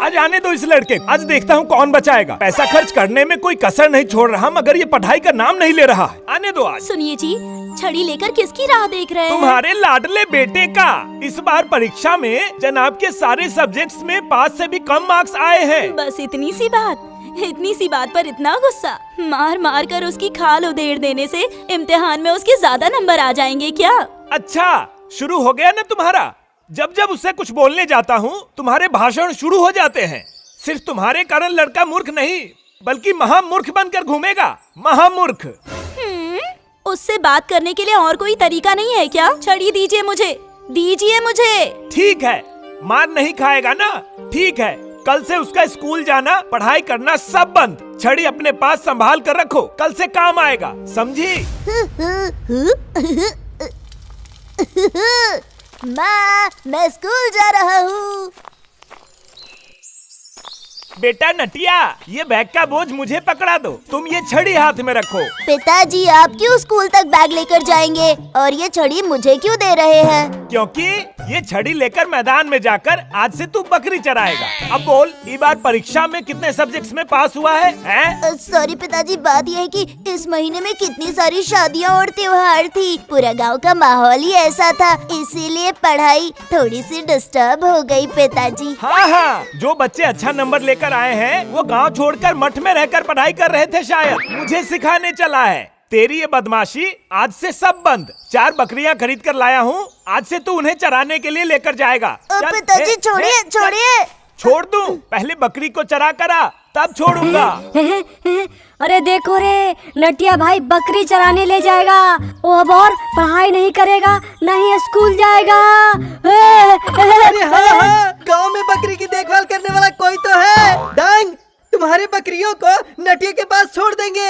आज आने दो इस लड़के, आज देखता हूँ कौन बचाएगा। पैसा खर्च करने में कोई कसर नहीं छोड़ रहा, मगर ये पढ़ाई का नाम नहीं ले रहा है। आने दो आज। सुनिए जी, छड़ी लेकर किसकी राह देख रहे हैं? तुम्हारे लाडले बेटे का। इस बार परीक्षा में जनाब के सारे सब्जेक्ट्स में 5 से भी कम मार्क्स आए हैं। बस इतनी सी बात, इतनी सी बात पर इतना गुस्सा। मार मार कर उसकी खाल उधेड़ देने से इम्तिहान में उसके ज्यादा नंबर आ जाएंगे क्या? अच्छा, शुरू हो गया ना तुम्हारा। जब जब उससे कुछ बोलने जाता हूँ तुम्हारे भाषण शुरू हो जाते हैं। सिर्फ तुम्हारे कारण लड़का मूर्ख नहीं बल्कि महामूर्ख बनकर घूमेगा। महामूर्ख। उससे बात करने के लिए और कोई तरीका नहीं है क्या? छड़ी दीजिए मुझे, दीजिए मुझे। ठीक है, मार नहीं खाएगा ना? ठीक है, कल से उसका स्कूल जाना, पढ़ाई करना सब बंद। छड़ी अपने पास संभाल कर रखो, कल से काम आएगा, समझी? माँ, मैं स्कूल जा रहा हूँ। बेटा नटिया, ये बैग का बोझ मुझे पकड़ा दो, तुम ये छड़ी हाथ में रखो। पिताजी, आप क्यों स्कूल तक बैग लेकर जाएंगे और ये छड़ी मुझे क्यों दे रहे हैं? क्योंकि ये छड़ी लेकर मैदान में जाकर आज से तू बकरी चराएगा। अब बोल, इस बार परीक्षा में कितने सब्जेक्ट्स में पास हुआ है? सॉरी पिताजी, बात यह है कि इस महीने में कितनी सारी शादियाँ और त्योहार थी, पूरा गांव का माहौल ही ऐसा था, इसीलिए पढ़ाई थोड़ी सी डिस्टर्ब हो गई पिताजी। हाँ हाँ, जो बच्चे अच्छा नंबर लेकर आए हैं वो गांव छोड़कर मठ में रहकर पढ़ाई कर रहे थे, शायद मुझे सिखाने चला है। तेरी ये बदमाशी आज से सब बंद। 4 बकरियां खरीद कर लाया हूँ, आज से तू उन्हें चराने के लिए लेकर जाएगा। पिताजी छोड़िए, छोड़िए। छोड़ दूं? पहले बकरी को चरा करा तब छोड़ूंगा। अरे देखो रे, नटिया भाई बकरी चराने ले जाएगा। वो अब और पढ़ाई नहीं करेगा, नहीं स्कूल जाएगा। अरे हाँ, गांव में बकरी की देखभाल करने वाला कोई तो है। डांग, तुम्हारे बकरियों को नटिया के पास छोड़ देंगे।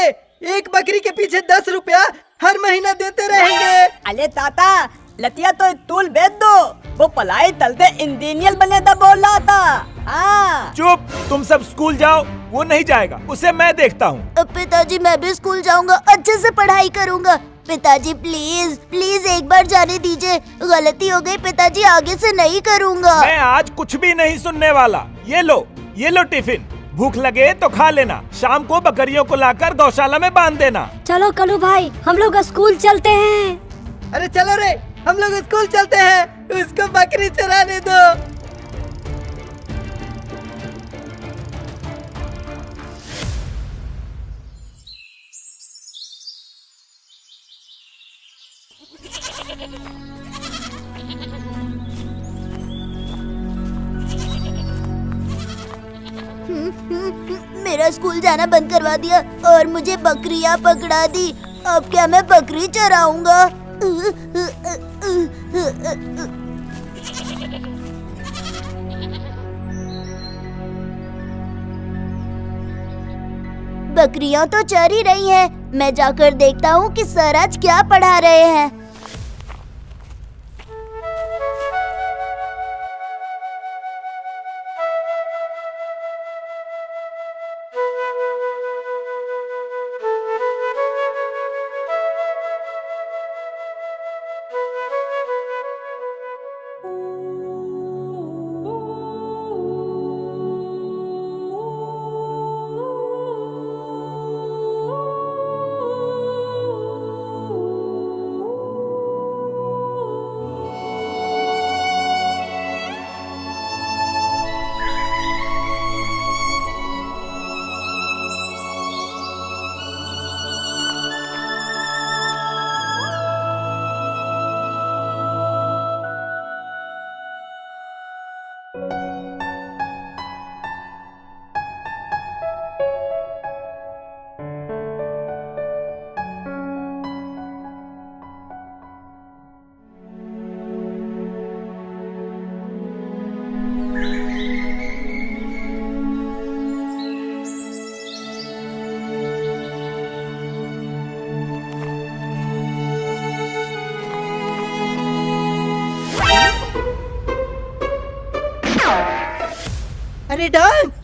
एक बकरी के पीछे 10 रुपया हर महीना देते रहेंगे। अरे ताता, लतिया तो तूल बेच दो, वो पलाई तलते इंजीनियर बने था बोल रहा था। चुप, तुम सब स्कूल जाओ, वो नहीं जाएगा, उसे मैं देखता हूँ। पिताजी, मैं भी स्कूल जाऊंगा, अच्छे से पढ़ाई करूंगा। पिताजी प्लीज प्लीज एक बार जाने दीजिए, गलती हो गई पिताजी, आगे से नहीं करूंगा। मैं आज कुछ भी नहीं सुनने वाला। ये लो टिफिन, भूख लगे तो खा लेना, शाम को बकरियों को लाकर गौशाला में बांध देना। चलो कलू भाई, हम लोग स्कूल चलते हैं। अरे चलो रे, हम लोग स्कूल चलते हैं, उसको बकरी चराने दो। मेरा स्कूल जाना बंद करवा दिया और मुझे बकरियां पकड़ा दी। अब क्या मैं बकरी चराऊंगा? बकरियां तो चर ही रही हैं। मैं जाकर देखता हूँ कि सर आज क्या पढ़ा रहे हैं।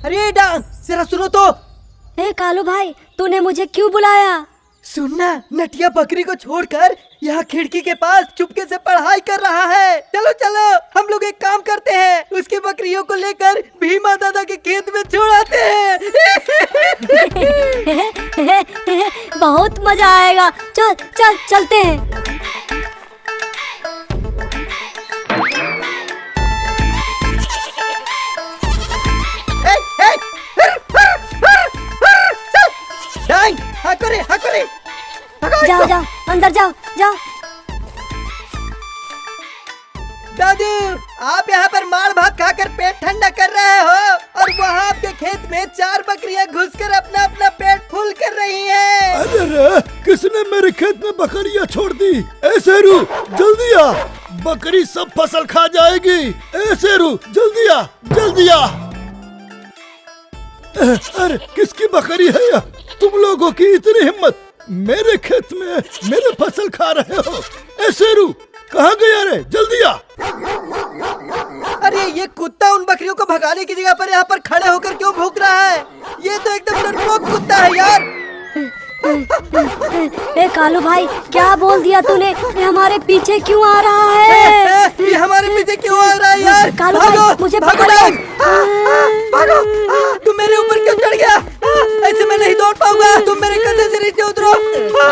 अरे डांग, जरा सुनो तो। कालू भाई, तूने मुझे क्यों बुलाया? सुनना, नटिया बकरी को छोड़कर यहाँ खिड़की के पास चुपके से पढ़ाई कर रहा है। चलो चलो, हम लोग एक काम करते हैं, उसकी बकरियों को लेकर भीमा दादा के खेत में छोड़ाते हैं। बहुत मजा आएगा। चल चल चलते हैं। डांग, हाको रे, हाको रे। जाओ जाओ, अंदर जाओ जाओ। दादू, आप यहाँ पर मार भात खाकर पेट ठंडा कर रहे हो और वहाँ आपके खेत में 4 बकरियाँ घुसकर अपना अपना पेट फुल कर रही हैं। अरे रे, किसने मेरे खेत में बकरियां छोड़ दी? ऐसे रू, जल्दी आ, बकरी सब फसल खा जाएगी। ऐसे रू, जल्दी आ, जल्दी आ। अरे किसकी बकरी है यह? तुम लोगों की इतनी हिम्मत, मेरे खेत में मेरे फसल खा रहे हो। ऐसे रू, कहाँ गया रे? जल्दी आ। अरे ये कुत्ता उन बकरियों को भगाने की जगह पर यहाँ पर खड़े होकर क्यों भूख रहा है? ये तो एकदम डरपोक कुत्ता है यार। ए कालू भाई, क्या बोल दिया तूने? ये हमारे पीछे क्यों आ रहा है? ये हमारे पीछे क्यों आ रहा है यार? कालू भाई, मुझे पकड़ लो। भागो, तुम मेरे ऊपर क्यों चढ़ गया? ऐसे मैं नहीं दौड़ पाऊंगा, तुम मेरे कंधे से नीचे उतरो।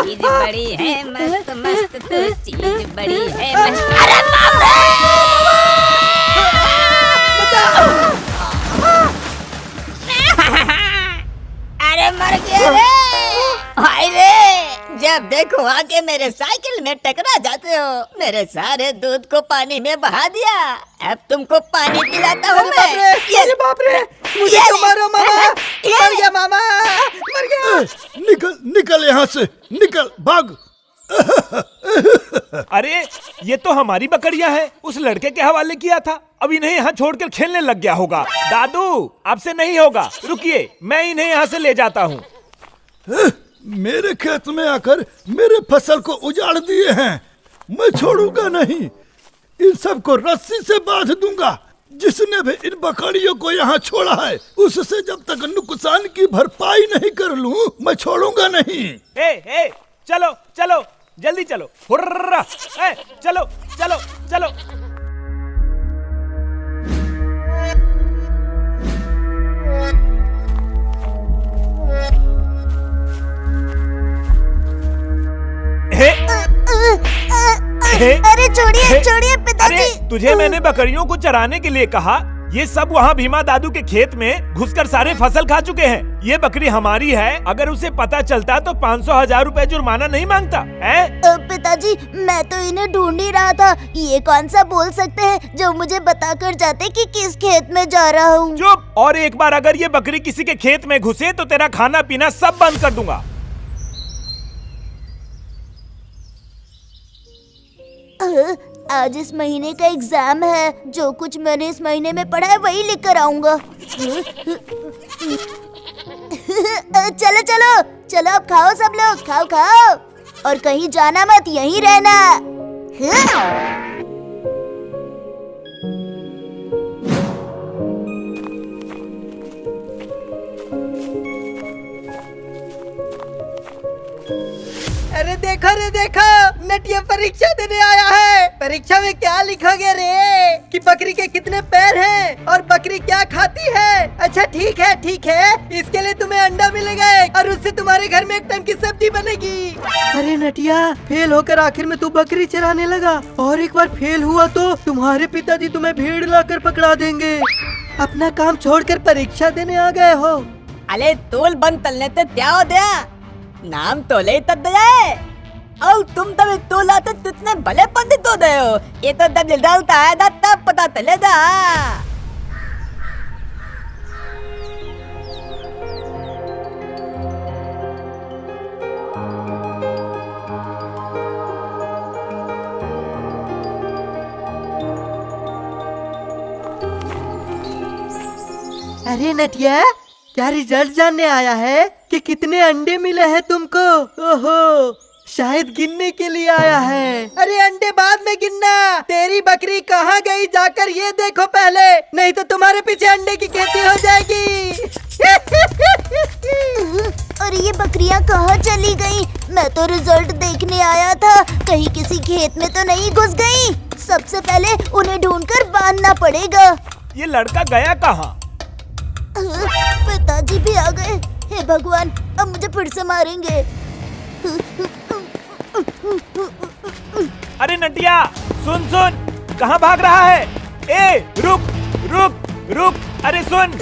चीज बड़ी है मस्त मस्त, तो चीज बड़ी है मस्त। अरे बाप रे! अरे मर गया रे! हाय रे! जब देखो आके मेरे साइकिल में टकरा जाते हो। मेरे सारे दूध को पानी में बहा दिया। अब तुमको पानी पिलाता हूँ मैं। अरे बाप रे, मुझे क्यों मारो मामा? मर गया मामा, मर गया। निकल निकल यहाँ से, निकल, भाग। अरे ये तो हमारी बकरियां हैं, उस लड़के के हवाले किया था। अब इन्हें यहाँ छोड़कर खेलने लग गया होगा। दादू, आपसे नहीं होगा, रुकिए, मैं इन्हें यहाँ से ले जाता हूँ। मेरे खेत में आकर मेरे फसल को उजाड़ दिए हैं, मैं छोड़ूंगा नहीं। इन सबको रस्सी से बांध दूंगा। जिसने भी इन बकरियों को यहाँ छोड़ा है, उससे जब तक नुकसान की भरपाई नहीं कर लूं, मैं छोड़ूंगा नहीं। ए, चलो चलो, जल्दी चलो, हुर्रा, चलो चलो चलो। अरे छोड़िए छोड़िए पिताजी। अरे तुझे मैंने बकरियों को चराने के लिए कहा। ये सब वहाँ भीमा दादू के खेत में घुसकर सारे फसल खा चुके हैं। ये बकरी हमारी है, अगर उसे पता चलता तो 500,000 रुपए जुर्माना नहीं मांगता है? पिताजी, मैं तो इन्हें ढूंढ ही रहा था। ये कौन सा बोल सकते हैं जो मुझे बताकर जाते कि किस खेत में जा रहा हूँ? चुप! और एक बार अगर ये बकरी किसी के खेत में घुसे तो तेरा खाना पीना सब बंद कर दूंगा। आज इस महीने का एग्जाम है। जो कुछ मैंने इस महीने में पढ़ा है वही लिख कर आऊंगा। चलो चलो चलो, अब खाओ सब लोग, खाओ खाओ, और कहीं जाना मत, यहीं रहना। अरे देखो रे देखो, नटिया परीक्षा देने आया है। परीक्षा में क्या लिखोगे रे? कि बकरी के कितने पैर हैं और बकरी क्या खाती है? अच्छा ठीक है, इसके लिए तुम्हें अंडा मिलेगा और उससे तुम्हारे घर में एक टाइम की सब्जी बनेगी। अरे नटिया, फेल होकर आखिर में तू बकरी चराने लगा, और एक बार फेल हुआ तो तुम्हारे पिताजी तुम्हें भीड़ लाकर पकड़ा देंगे। अपना काम छोड़कर परीक्षा देने आ गए हो। अले तोल बंद तलने ते क्या हो दिया? नाम तोले ही तद है और तुम तब तोला तो तुतने भले पंडित हो गए हो। ये तो जब रिजल्ट आया था तब पता चलेगा। अरे नटिया, क्या रिजल्ट जानने आया है कि कितने अंडे मिले हैं तुमको? ओहो, शायद गिनने के लिए आया है। अरे अंडे बाद में गिनना, तेरी बकरी कहाँ गई जाकर ये देखो पहले, नहीं तो तुम्हारे पीछे अंडे की खेती हो जाएगी। और ये बकरियां कहाँ चली गई? मैं तो रिजल्ट देखने आया था, कहीं किसी खेत में तो नहीं घुस गई। सबसे पहले उन्हें ढूंढकर बांधना पड़ेगा। ये लड़का गया कहाँ? पिताजी भी आ गए। हे भगवान, अब मुझे फिर से मारेंगे। अरे नटिया, सुन सुन, कहाँ भाग रहा है? ए, रुक रुक रुक, अरे सुन।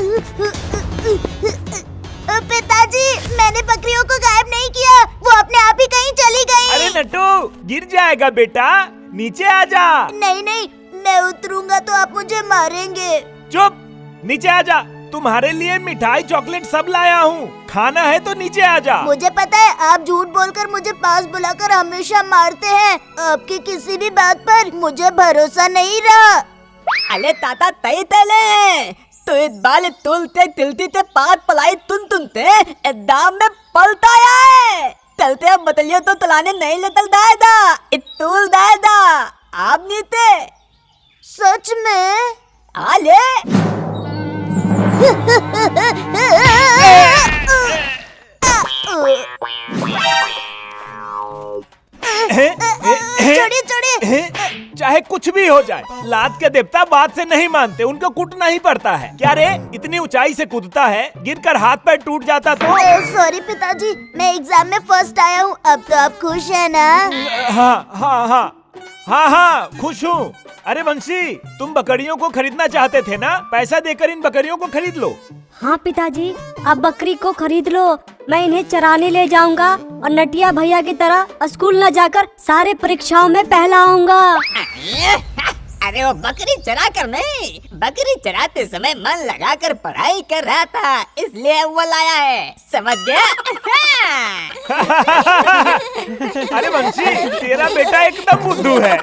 पिताजी, मैंने बकरियों को गायब नहीं किया, वो अपने आप ही कहीं चली गई। अरे नट्टू, गिर जाएगा बेटा, नीचे आ जा। नहीं नहीं, मैं उतरूंगा तो आप मुझे मारेंगे। चुप, नीचे आ जा। तुम्हारे लिए मिठाई चॉकलेट सब लाया हूँ, खाना है तो नीचे आ जा। मुझे पता है, आप झूठ बोलकर मुझे पास बुलाकर हमेशा मारते हैं। आपकी किसी भी बात पर मुझे भरोसा नहीं रहा। अले ताता तई तले तो इत बाल तुलते तिलती ते पात पलाई तुनते दाम में पलता है। तलते अब बतलियो तो तलाने नहीं ले तल दायदा, इतुल दायदा आप नीते। सच में? आले छोड़िए छोड़िए। चाहे कुछ भी हो जाए, लात के देवता बात से नहीं मानते, उनको कूटना ही पड़ता है। क्या रे, इतनी ऊंचाई से कूदता है, गिरकर हाथ पैर टूट जाता तो? सॉरी पिताजी, मैं एग्जाम में फर्स्ट आया हूँ। अब तो आप खुश है ना? हाँ हाँ हाँ हाँ हाँ, खुश हूँ। अरे बंसी, तुम बकरियों को खरीदना चाहते थे ना? पैसा देकर इन बकरियों को खरीद लो। हाँ पिताजी, आप बकरी को खरीद लो, मैं इन्हें चराने ले जाऊंगा और नटिया भैया की तरह स्कूल न जाकर सारे परीक्षाओं में पहला आऊंगा। अरे वो बकरी चरा कर नहीं, बकरी चराते समय मन लगाकर पढ़ाई कर रहा था, इसलिए वो लाया है, समझ गया? अरे बंसी, तेरा बेटा एकदम बुद्धू है।